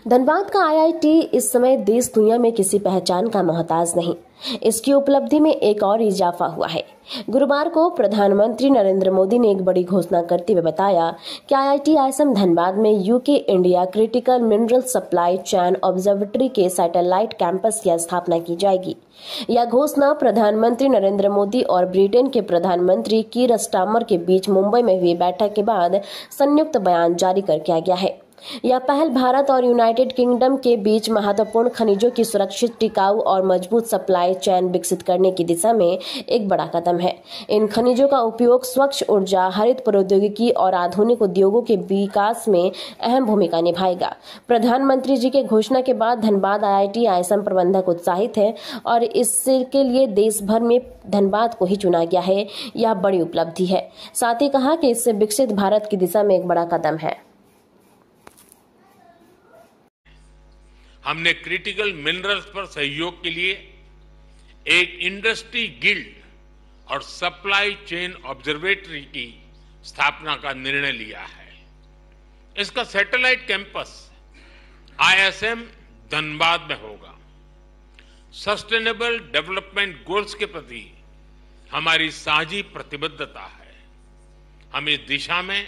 धनबाद का आईआईटी इस समय देश दुनिया में किसी पहचान का मोहताज नहीं। इसकी उपलब्धि में एक और इजाफा हुआ है। गुरुवार को प्रधानमंत्री नरेंद्र मोदी ने एक बड़ी घोषणा करते हुए बताया कि आईआईटी आईएसएम धनबाद में UK India critical mineral supply chain observatory के सैटेलाइट कैंपस की स्थापना की जाएगी। यह घोषणा प्रधानमंत्री नरेंद्र मोदी और ब्रिटेन के प्रधानमंत्री कीर स्टारमर के बीच मुंबई में हुई बैठक के बाद संयुक्त बयान जारी कर किया गया है। यह पहल भारत और यूनाइटेड किंगडम के बीच महत्वपूर्ण खनिजों की सुरक्षित, टिकाऊ और मजबूत सप्लाई चेन विकसित करने की दिशा में एक बड़ा कदम है। इन खनिजों का उपयोग स्वच्छ ऊर्जा, हरित प्रौद्योगिकी और आधुनिक उद्योगों के विकास में अहम भूमिका निभाएगा। प्रधानमंत्री जी के घोषणा के बाद धनबाद आईआईटी आईएसएम प्रबंधक उत्साहित है और इसके लिए देश भर में धनबाद को ही चुना गया है। यह बड़ी उपलब्धि है। साथ ही कहा कि इससे विकसित भारत की दिशा में एक बड़ा कदम है। हमने क्रिटिकल मिनरल्स पर सहयोग के लिए एक इंडस्ट्री गिल्ड और सप्लाई चेन ऑब्जर्वेटरी की स्थापना का निर्णय लिया है। इसका सैटेलाइट कैंपस आईएसएम धनबाद में होगा। सस्टेनेबल डेवलपमेंट गोल्स के प्रति हमारी साझी प्रतिबद्धता है। हम इस दिशा में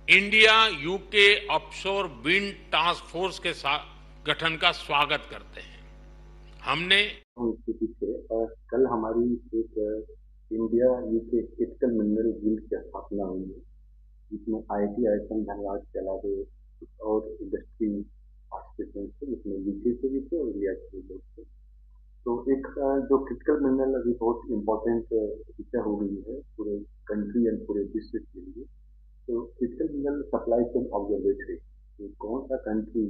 India UK offshore wind task force के साथ गठन का स्वागत करते हैं। हमने इसके पीछे कल हमारी एक India UK critical mineral guild की स्थापना हुई है, जिसमें आईआईटी आईएसएम धनबाद के अलावा और इंडस्ट्री पार्टिसिपेंट थे, जिसमें यूके से भी थे और इंडिया के भी लोग थे। तो एक जो क्रिटिकल मिनरल अभी बहुत इम्पोर्टेंट विषय हो गई है पूरे कंट्री एंड पूरे विश्व के लिए। तो critical mineral supply chain observatory, कौन सा कंट्री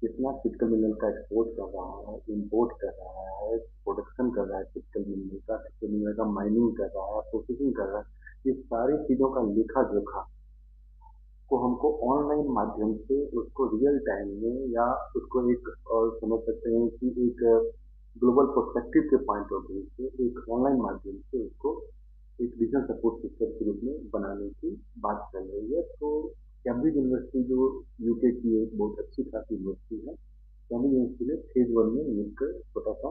कितना क्रिटिकल मिनरल का एक्सपोर्ट कर रहा है, इंपोर्ट कर रहा है, प्रोडक्शन कर रहा है क्रिटिकल मिनरल का माइनिंग कर रहा है, प्रोसेसिंग कर रहा है, ये सारी चीजों का लेखा जोखा को हमको ऑनलाइन माध्यम से उसको रियल टाइम में या उसको एक और समझ सकते हैं कि एक ग्लोबल पर्सपेक्टिव के पॉइंट ऑफ व्यू से एक ऑनलाइन माध्यम से उसको एक डिजिटल सपोर्ट सिस्टम के रूप में बनाने की बात चल रही है। तो कैम्ब्रिज यूनिवर्सिटी जो यूके की एक बहुत अच्छी खासी यूनिवर्सिटी है, कैम्ब्रिज यूनिवर्सिटी ने फेज 1 में एक छोटा सा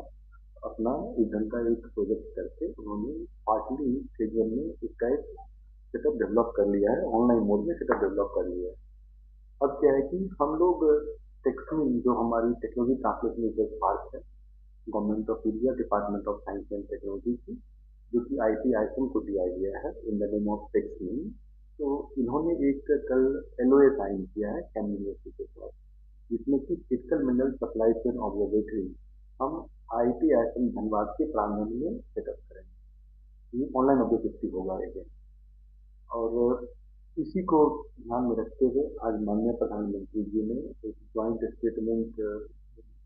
अपना एक ढंग का एक प्रोजेक्ट करके उन्होंने पार्टली फेज 1 में इसका एक सेटअप डेवलप कर लिया है, ऑनलाइन मोड में सेटअप डेवलप कर लिया है। अब क्या है कि हम लोग टेक्समिन जो हमारी टेक्नोलॉजी ट्रांसलेशन रिसर्च पार्क है, government of India department of science and technology की, जो कि आईआईटी आईएसएम को दिया गया है इन द नेम ऑफ टेक्समिन। तो इन्होंने एक कल एलओए साइन किया है कैम्ब्रिज यूनिवर्सिटी के साथ, जिसमें कि critical mineral supply chain observatory हम आईआईटी आईएसएम धनबाद के प्रांगण में सेटअप करेंगे। ये ऑनलाइन ऑब्जर्वेटरी होगा एक। और इसी को ध्यान में रखते हुए आज माननीय प्रधानमंत्री जी ने एक ज्वाइंट स्टेटमेंट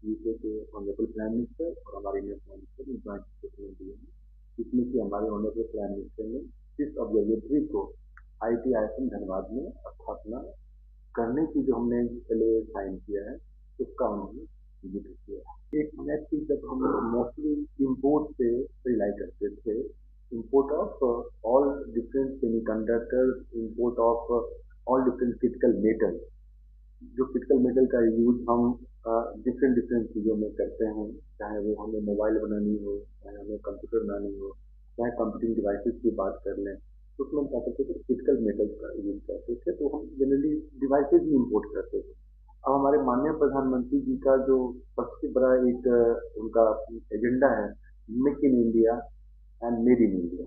यूके के ऑनरेबल प्राइम मिनिस्टर और हमारे इंडियन प्राइम मिनिस्टर ने ज्वाइंट स्टेटमेंट दिया है, जिसमें कि हमारे ऑनरेबल प्राइम मिनिस्टर ने इस ऑब्जर्वेटरी को आईआईटी आईएसएम धनबाद में स्थापना करने की जो हमने पहले साइन किया है उसका उन्होंने जिक्र किया। एक नेट की जब हम मोस्टली इम्पोर्ट पे रिलाई करते थे, import of all different semiconductors, import of all different critical metal, जो क्रिटिकल मेटल का यूज हम डिफरेंट चीज़ों में करते हैं, चाहे वो हमें मोबाइल बनानी हो, चाहे हमें कंप्यूटर बनानी हो, चाहे कंप्यूटिंग डिवाइसेस की बात कर लें, तो उसमें हम क्या करते थे, क्रिटिकल मेटल्स का यूज करते थे। तो हम जनरली डिवाइसेज भी इम्पोर्ट करते थे। अब हमारे माननीय प्रधानमंत्री जी का जो सबसे बड़ा एक उनका एजेंडा है, make in India and made in India,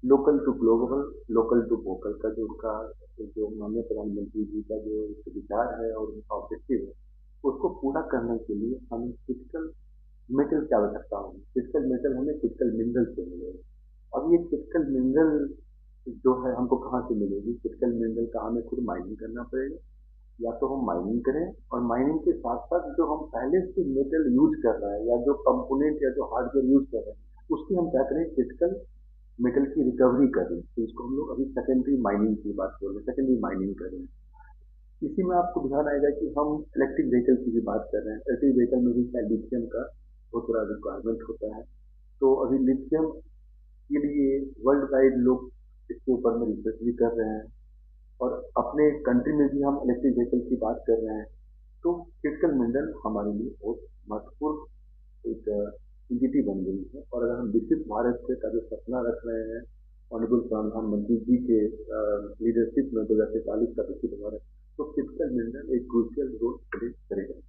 local to global, local to vocal का जो उनका जो माननीय प्रधानमंत्री जी का जो विचार है और उनका ऑब्जेक्टिव है, उसको पूरा करने के लिए हमें क्रिटिकल मेटल की आवश्यकता होगी। क्रिटिकल मेटल हमें क्रिटिकल मिनरल से मिलेगा। अब ये क्रिटिकल मिनरल जो है हमको कहाँ से मिलेगी? क्रिटिकल मिनरल का हमें खुद माइनिंग करना पड़ेगा, या तो हम माइनिंग करें और माइनिंग के साथ साथ जो हम पहले से मेटल यूज कर रहे हैं या जो कंपोनेंट या जो हार्डवेयर यूज कर रहे हैं उसकी हम क्या करें, क्रिटिकल मेटल की रिकवरी करें। तो इसको हम लोग अभी सेकेंडरी माइनिंग की बात कर रहे हैं, सेकेंडरी माइनिंग करें। इसी में आपको ध्यान आएगा कि हम इलेक्ट्रिक व्हीकल की भी बात कर रहे हैं। इलेक्ट्रिक व्हीकल में भी लिथियम का बहुत बड़ा रिक्वायरमेंट होता है। तो अभी लिथियम के लिए वर्ल्ड वाइड लोग इसके ऊपर में रिसर्च भी कर रहे हैं और अपने कंट्री में भी हम इलेक्ट्रिक व्हीकल की बात कर रहे हैं। तो क्रिटिकल मिनरल हमारे लिए बहुत महत्वपूर्ण एक एंटिटी बन गई है। और अगर हम विकसित भारत से का जो सपना रख रहे हैं ऑनरेबल प्रधानमंत्री जी के लीडरशिप में 2043 का विकसित भारत, तो क्रिटिकल मिनरल एक क्रूशियल रोल प्ले करेगा।